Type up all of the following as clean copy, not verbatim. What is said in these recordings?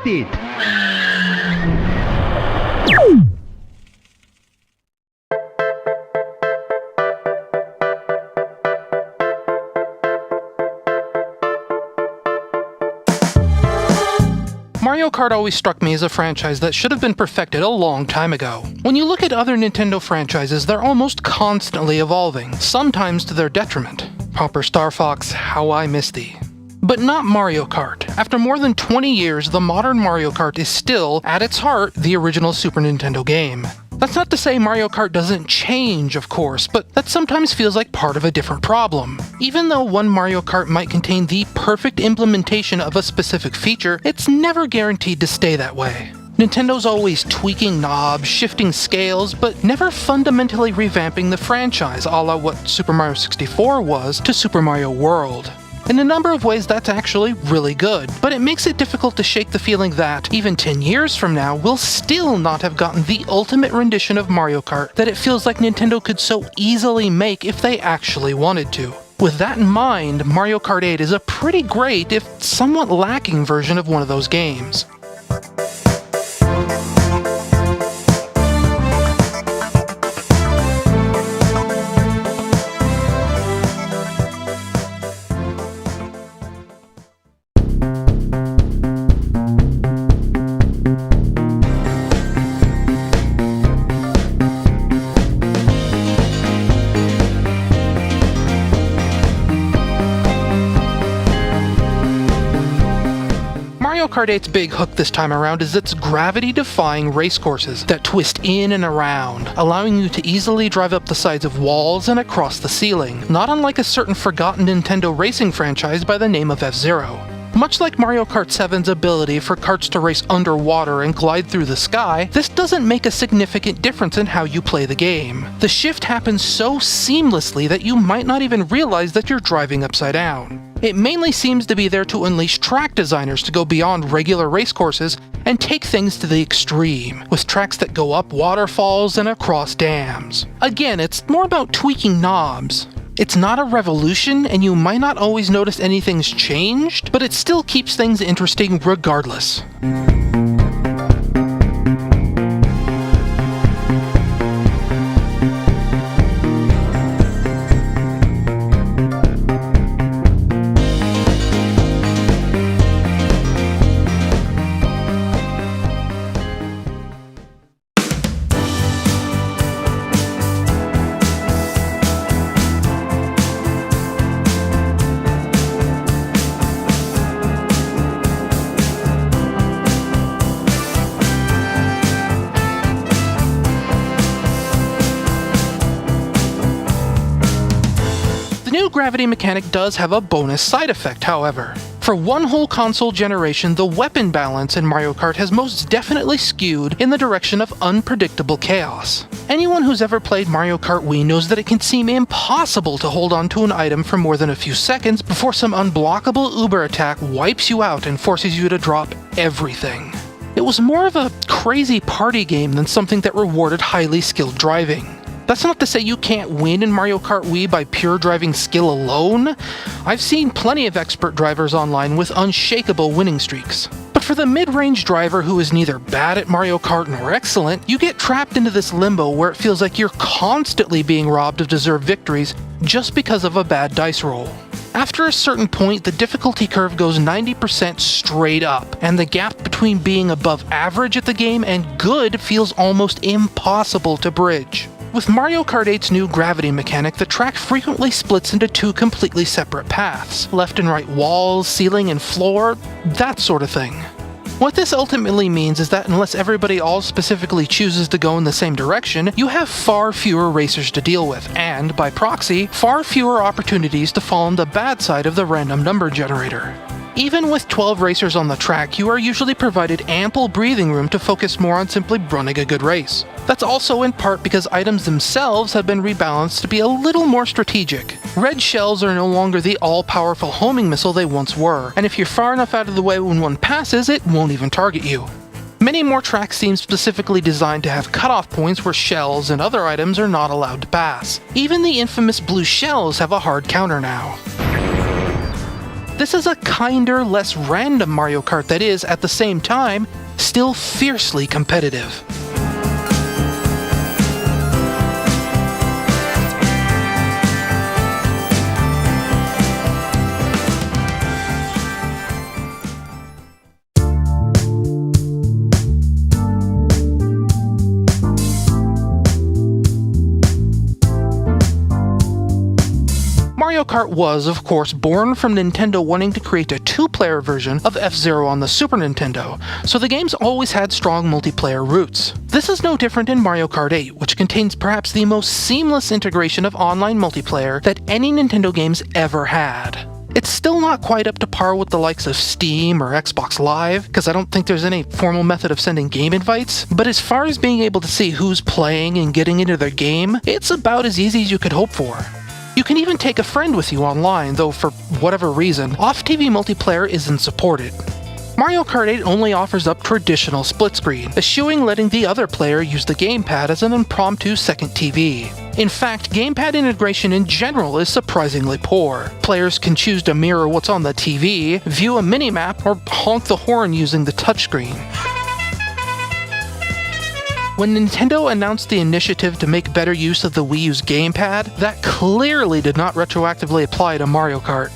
it! Mario Kart always struck me as a franchise that should have been perfected a long time ago. When you look at other Nintendo franchises, they're almost constantly evolving, sometimes to their detriment. Proper Star Fox, how I miss thee. But not Mario Kart. After more than 20 years, the modern Mario Kart is still, at its heart, the original Super Nintendo game. That's not to say Mario Kart doesn't change, of course, but that sometimes feels like part of a different problem. Even though one Mario Kart might contain the perfect implementation of a specific feature, it's never guaranteed to stay that way. Nintendo's always tweaking knobs, shifting scales, but never fundamentally revamping the franchise, a la what Super Mario 64 was to Super Mario World. In a number of ways, that's actually really good, but it makes it difficult to shake the feeling that, even 10 years from now, we'll still not have gotten the ultimate rendition of Mario Kart that it feels like Nintendo could so easily make if they actually wanted to. With that in mind, Mario Kart 8 is a pretty great, if somewhat lacking version of one of those games. Mario Kart 8's big hook this time around is its gravity-defying race courses that twist in and around, allowing you to easily drive up the sides of walls and across the ceiling, not unlike a certain forgotten Nintendo racing franchise by the name of F-Zero. Much like Mario Kart 7's ability for karts to race underwater and glide through the sky, this doesn't make a significant difference in how you play the game. The shift happens so seamlessly that you might not even realize that you're driving upside down. It mainly seems to be there to unleash track designers to go beyond regular race courses and take things to the extreme, with tracks that go up waterfalls and across dams. Again, it's more about tweaking knobs. It's not a revolution, and you might not always notice anything's changed, but it still keeps things interesting regardless. The new gravity mechanic does have a bonus side effect, however. For one whole console generation, the weapon balance in Mario Kart has most definitely skewed in the direction of unpredictable chaos. Anyone who's ever played Mario Kart Wii knows that it can seem impossible to hold on to an item for more than a few seconds before some unblockable Uber attack wipes you out and forces you to drop everything. It was more of a crazy party game than something that rewarded highly skilled driving. That's not to say you can't win in Mario Kart Wii by pure driving skill alone. I've seen plenty of expert drivers online with unshakable winning streaks. But for the mid-range driver who is neither bad at Mario Kart nor excellent, you get trapped into this limbo where it feels like you're constantly being robbed of deserved victories just because of a bad dice roll. After a certain point, the difficulty curve goes 90% straight up, and the gap between being above average at the game and good feels almost impossible to bridge. With Mario Kart 8's new gravity mechanic, the track frequently splits into two completely separate paths, left and right walls, ceiling and floor, that sort of thing. What this ultimately means is that unless everybody all specifically chooses to go in the same direction, you have far fewer racers to deal with, and, by proxy, far fewer opportunities to fall on the bad side of the random number generator. Even with 12 racers on the track, you are usually provided ample breathing room to focus more on simply running a good race. That's also in part because items themselves have been rebalanced to be a little more strategic. Red shells are no longer the all-powerful homing missile they once were, and if you're far enough out of the way when one passes, it won't even target you. Many more tracks seem specifically designed to have cutoff points where shells and other items are not allowed to pass. Even the infamous blue shells have a hard counter now. This is a kinder, less random Mario Kart that is, at the same time, still fiercely competitive. Mario Kart was, of course, born from Nintendo wanting to create a two-player version of F-Zero on the Super Nintendo, so the game's always had strong multiplayer roots. This is no different in Mario Kart 8, which contains perhaps the most seamless integration of online multiplayer that any Nintendo game's ever had. It's still not quite up to par with the likes of Steam or Xbox Live, because I don't think there's any formal method of sending game invites, but as far as being able to see who's playing and getting into their game, it's about as easy as you could hope for. You can even take a friend with you online, though for whatever reason, off-TV multiplayer isn't supported. Mario Kart 8 only offers up traditional split screen, eschewing letting the other player use the gamepad as an impromptu second TV. In fact, gamepad integration in general is surprisingly poor. Players can choose to mirror what's on the TV, view a minimap, or honk the horn using the touchscreen. When Nintendo announced the initiative to make better use of the Wii U's gamepad, that clearly did not retroactively apply to Mario Kart.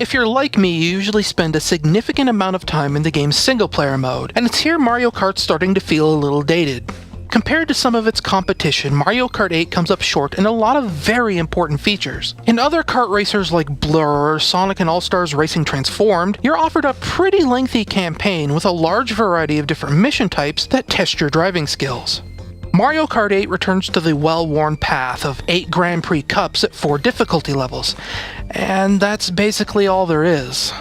If you're like me, you usually spend a significant amount of time in the game's single-player mode, and it's here Mario Kart's starting to feel a little dated. Compared to some of its competition, Mario Kart 8 comes up short in a lot of very important features. In other kart racers like Blur or Sonic and All-Stars Racing Transformed, you're offered a pretty lengthy campaign with a large variety of different mission types that test your driving skills. Mario Kart 8 returns to the well-worn path of 8 Grand Prix Cups at 4 difficulty levels, and that's basically all there is.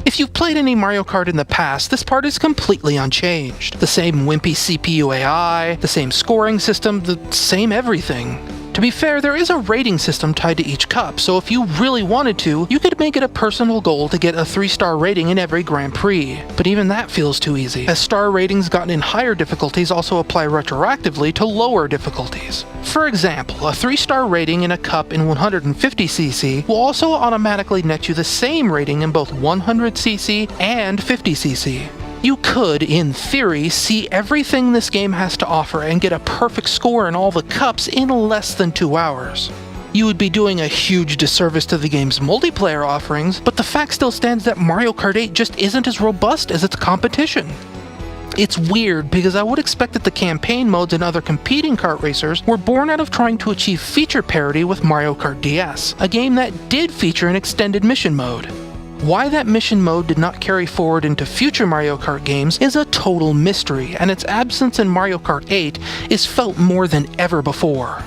If you've played any Mario Kart in the past, this part is completely unchanged. The same wimpy CPU AI, the same scoring system, the same everything. To be fair, there is a rating system tied to each cup, so if you really wanted to, you could make it a personal goal to get a 3-star rating in every Grand Prix. But even that feels too easy, as star ratings gotten in higher difficulties also apply retroactively to lower difficulties. For example, a 3-star rating in a cup in 150cc will also automatically net you the same rating in both 100cc and 50cc. You could, in theory, see everything this game has to offer and get a perfect score in all the cups in less than 2 hours. You would be doing a huge disservice to the game's multiplayer offerings, but the fact still stands that Mario Kart 8 just isn't as robust as its competition. It's weird because I would expect that the campaign modes and other competing kart racers were born out of trying to achieve feature parity with Mario Kart DS, a game that did feature an extended mission mode. Why that mission mode did not carry forward into future Mario Kart games is a total mystery, and its absence in Mario Kart 8 is felt more than ever before.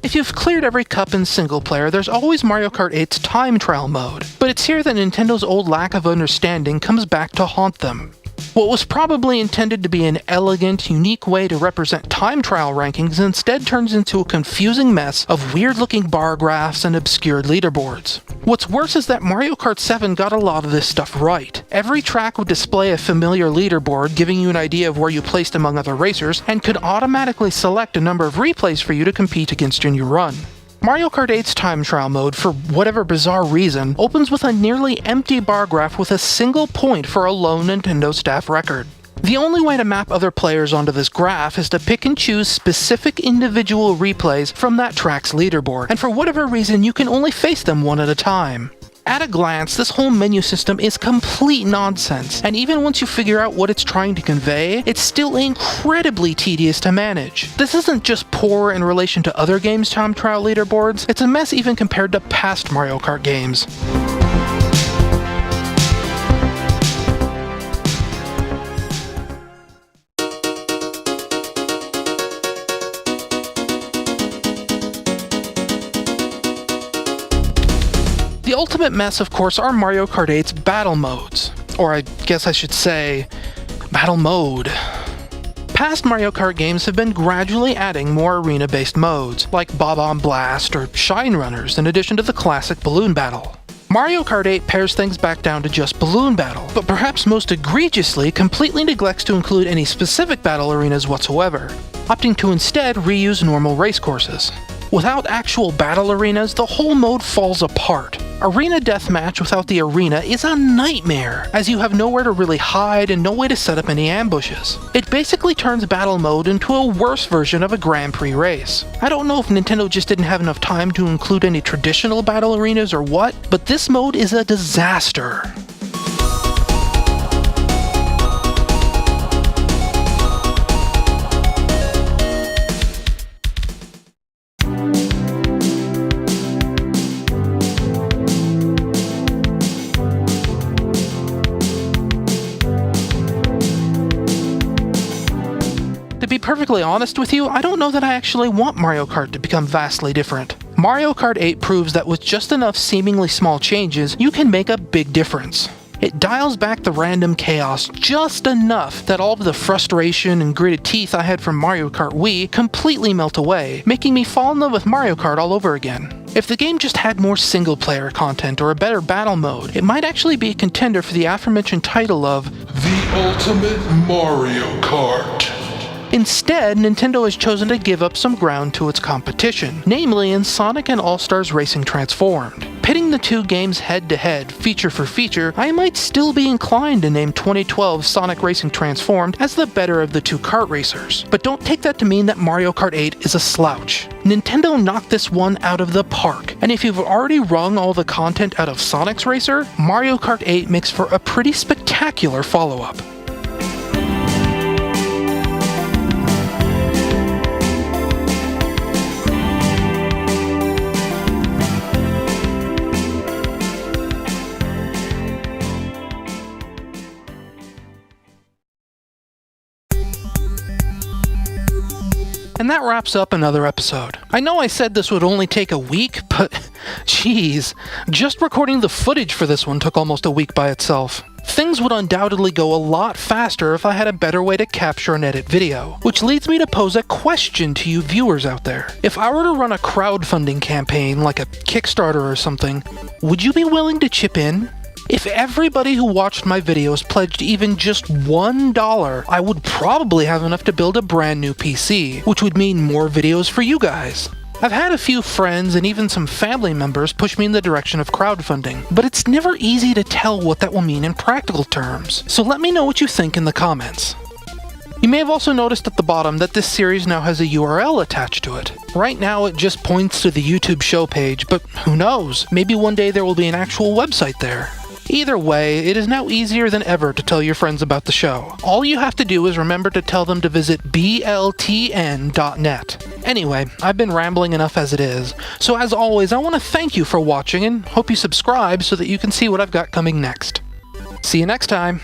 If you've cleared every cup in single player, there's always Mario Kart 8's time trial mode, but it's here that Nintendo's old lack of understanding comes back to haunt them. What was probably intended to be an elegant, unique way to represent time trial rankings instead turns into a confusing mess of weird-looking bar graphs and obscured leaderboards. What's worse is that Mario Kart 7 got a lot of this stuff right. Every track would display a familiar leaderboard, giving you an idea of where you placed among other racers, and could automatically select a number of replays for you to compete against in your run. Mario Kart 8's time trial mode, for whatever bizarre reason, opens with a nearly empty bar graph with a single point for a lone Nintendo staff record. The only way to map other players onto this graph is to pick and choose specific individual replays from that track's leaderboard, and for whatever reason you can only face them one at a time. At a glance, this whole menu system is complete nonsense, and even once you figure out what it's trying to convey, it's still incredibly tedious to manage. This isn't just poor in relation to other games' time trial leaderboards, it's a mess even compared to past Mario Kart games. The ultimate mess, of course, are Mario Kart 8's battle modes. Or I guess I should say, battle mode. Past Mario Kart games have been gradually adding more arena-based modes, like Bob-omb Blast or Shine Runners, in addition to the classic Balloon Battle. Mario Kart 8 pares things back down to just Balloon Battle, but perhaps most egregiously completely neglects to include any specific battle arenas whatsoever, opting to instead reuse normal race courses. Without actual battle arenas, the whole mode falls apart. Arena Deathmatch without the arena is a nightmare, as you have nowhere to really hide and no way to set up any ambushes. It basically turns battle mode into a worse version of a Grand Prix race. I don't know if Nintendo just didn't have enough time to include any traditional battle arenas or what, but this mode is a disaster. To be perfectly honest with you, I don't know that I actually want Mario Kart to become vastly different. Mario Kart 8 proves that with just enough seemingly small changes, you can make a big difference. It dials back the random chaos just enough that all of the frustration and gritted teeth I had from Mario Kart Wii completely melt away, making me fall in love with Mario Kart all over again. If the game just had more single-player content or a better battle mode, it might actually be a contender for the aforementioned title of The Ultimate Mario Kart. Instead, Nintendo has chosen to give up some ground to its competition, namely in Sonic and All-Stars Racing Transformed. Pitting the two games head-to-head, feature for feature, I might still be inclined to name 2012's Sonic Racing Transformed as the better of the two kart racers. But don't take that to mean that Mario Kart 8 is a slouch. Nintendo knocked this one out of the park, and if you've already wrung all the content out of Sonic's racer, Mario Kart 8 makes for a pretty spectacular follow-up. And that wraps up another episode. I know I said this would only take a week, but geez, just recording the footage for this one took almost a week by itself. Things would undoubtedly go a lot faster if I had a better way to capture and edit video, which leads me to pose a question to you viewers out there. If I were to run a crowdfunding campaign, like a Kickstarter or something, would you be willing to chip in? If everybody who watched my videos pledged even just $1, I would probably have enough to build a brand new PC, which would mean more videos for you guys. I've had a few friends and even some family members push me in the direction of crowdfunding, but it's never easy to tell what that will mean in practical terms, so let me know what you think in the comments. You may have also noticed at the bottom that this series now has a URL attached to it. Right now it just points to the YouTube show page, but who knows, maybe one day there will be an actual website there. Either way, it is now easier than ever to tell your friends about the show. All you have to do is remember to tell them to visit bltn.net. Anyway, I've been rambling enough as it is, so as always I want to thank you for watching and hope you subscribe so that you can see what I've got coming next. See you next time!